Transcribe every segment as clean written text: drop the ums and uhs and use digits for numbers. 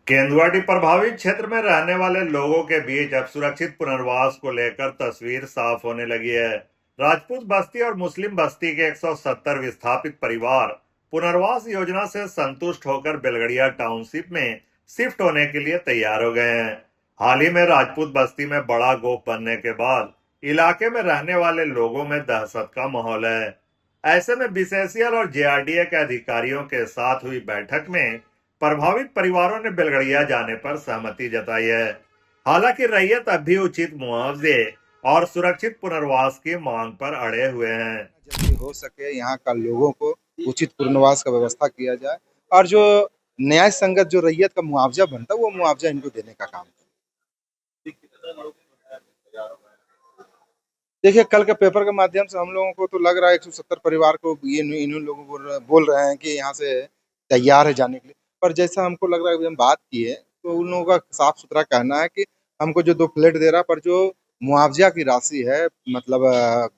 केंदुआटी प्रभावित क्षेत्र में रहने वाले लोगों के बीच अब सुरक्षित पुनर्वास को लेकर तस्वीर साफ होने लगी है। राजपूत बस्ती और मुस्लिम बस्ती के 170 विस्थापित परिवार पुनर्वास योजना से संतुष्ट होकर बेलगड़िया टाउनशिप में शिफ्ट होने के लिए तैयार हो गए हैं। हाल ही में राजपूत बस्ती में बड़ा गोप बनने के बाद इलाके में रहने वाले लोगों में दहशत का माहौल है। ऐसे में बीसीसीएल और जेआरडीए के अधिकारियों के साथ हुई बैठक में प्रभावित परिवारों ने बेलगड़िया जाने पर सहमति जताई है। हालांकि रैयत अब भी उचित मुआवजे और सुरक्षित पुनर्वास की मांग पर अड़े हुए हैं। जल्दी हो सके यहाँ का लोगों को उचित पुनर्वास का व्यवस्था किया जाए और जो न्याय संगत जो रैयत का मुआवजा बनता है वो मुआवजा इनको देने का काम करें। देखिए, कल के पेपर के माध्यम से हम लोगों को तो लग रहा है 170 परिवार को ये इन लोगों को बोल रहे हैं कि यहाँ से तैयार है जाने के लिए। पर जैसा हमको लग रहा है, हम बात की है तो उन लोगों का साफ सुथरा कहना है कि हमको जो 2 फ्लैट दे रहा है, पर जो मुआवजा की राशि है मतलब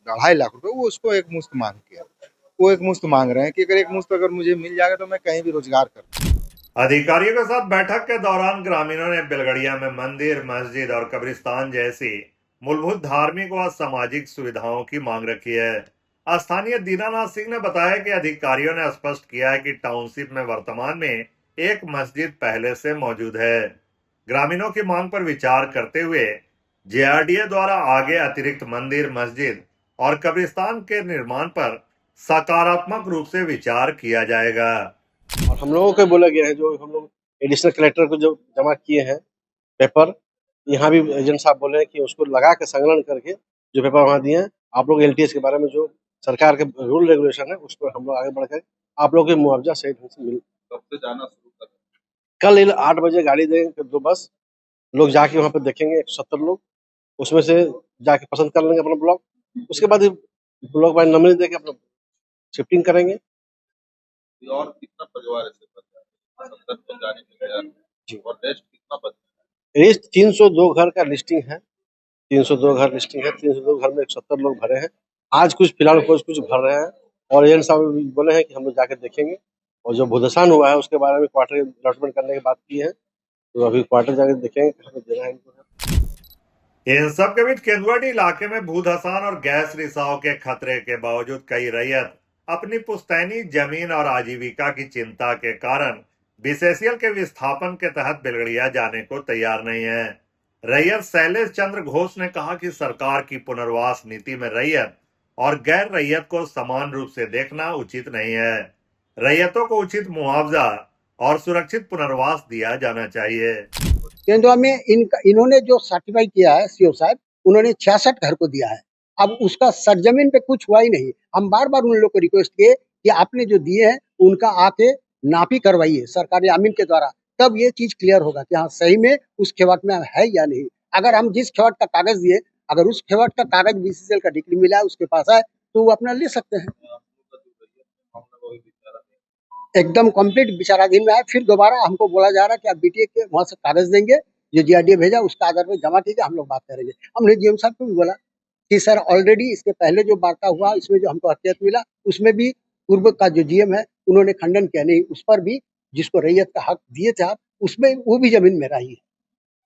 2.5 लाख रुपए, वो उसको एक मुश्त मांग किया। वो एक मुश्त मांग रहे हैं कि अगर एक मुश्त अगर मुझे मिल जाएगा तो मैं कहीं भी रोजगार कर। अधिकारियों के साथ बैठक के दौरान ग्रामीणों ने बेलगड़िया में मंदिर, मस्जिद और कब्रिस्तान जैसी मूलभूत धार्मिक व सामाजिक सुविधाओं की मांग रखी है। स्थानीय दीनानाथ सिंह ने बताया कि अधिकारियों ने स्पष्ट किया है कि टाउनशिप में वर्तमान में एक मस्जिद पहले से मौजूद है। ग्रामीणों की मांग पर विचार करते हुए जेआरडीए द्वारा आगे अतिरिक्त मंदिर, मस्जिद और कब्रिस्तान के निर्माण पर सकारात्मक रूप से विचार किया जाएगा। और हम लोगों को बोला गया है, जो हम लोग एडिशनल कलेक्टर को जो जमा किए हैं पेपर, यहाँ भी एजेंट साहब बोले हैं कि उसको लगा के संकलन करके जो पेपर वहाँ दिए हैं, आप लोग एलटीएस के बारे में जो सरकार के रूल रेगुलेशन है उस पर हम लोग आगे बढ़कर आप लोग के मुआवजा सही ढंग से मिल। कब से जाना शुरू कर? कल 8 बजे गाड़ी देंगे, फिर 2 बस लोग जाके वहाँ पे देखेंगे 170 लोग, उसमें से जाके पसंद कर लेंगे अपना ब्लॉक, उसके बाद ब्लॉक बाय नंबरिंग देके अपना शिफ्टिंग करेंगे। और कितना परिवार ऐसे बचा है 70 को जाने के लिए जी, और रेस्ट कितना बचा है? रेस्ट 302 घर का लिस्टिंग है, 302 घर लिस्टिंग है, 302 घर में 170 लोग भरे हैं। आज कुछ फिलहाल कुछ भर रहे हैं और एजेंट साहब बोले हैं कि हम लोग जाके देखेंगे और जो भूदसान हुआ है उसके बारे में क्वार्टर अलॉटमेंट करने की बात की है, तो अभी क्वार्टर जाके देखेंगे कहाँ पे देना है इनको। इन सब के बीच केंदुआटी इलाके में भूधसान और गैस रिसाव के खतरे के बावजूद कई रैयत अपनी पुश्तैनी जमीन और आजीविका की चिंता के कारण बीसीसीएल के विस्थापन के तहत बेलगड़िया जाने को तैयार नहीं है। रैयत शैलेश चंद्र घोष ने कहा कि सरकार की पुनर्वास नीति में रैयत और गैर रैयत को समान रूप से देखना उचित नहीं है। रैयतों को उचित मुआवजा और सुरक्षित पुनर्वास दिया जाना चाहिए। केंद्र में इन्होंने जो सर्टिफाई किया है सीओ साहब, उन्होंने 66 घर को दिया है। अब उसका सरजमीन पे कुछ हुआ ही नहीं। हम बार बार उन लोग को रिक्वेस्ट किए कि आपने जो दिए हैं उनका आके नापी करवाइए सरकारी आमीन के द्वारा, तब ये चीज क्लियर होगा कि हाँ सही में उस खेवट में है या नहीं। अगर हम जिस खेवट का कागज दिए, अगर उस खेवट का कागज बीसीसीएल का डिग्री मिला है उसके पास है तो वो अपना ले सकते हैं। एकदम कंप्लीट विचाराधीन में है। फिर दोबारा हमको बोला जा रहा है कि आप बीटीए के वहां से कागज देंगे, जो जीआरडीए भेजा उसका आधार पर जमा कीजिए, हम लोग बात करेंगे। हमने जीएम साहब को भी बोला कि सर ऑलरेडी इसके पहले जो वार्ता हुआ इसमें जो हमको हकीकत मिला उसमें भी पूर्व का जो जीएम है उन्होंने खंडन किया, नहीं उस पर भी जिसको रैयत का हक दिए थे आप उसमें वो भी जमीन मेरा ही है।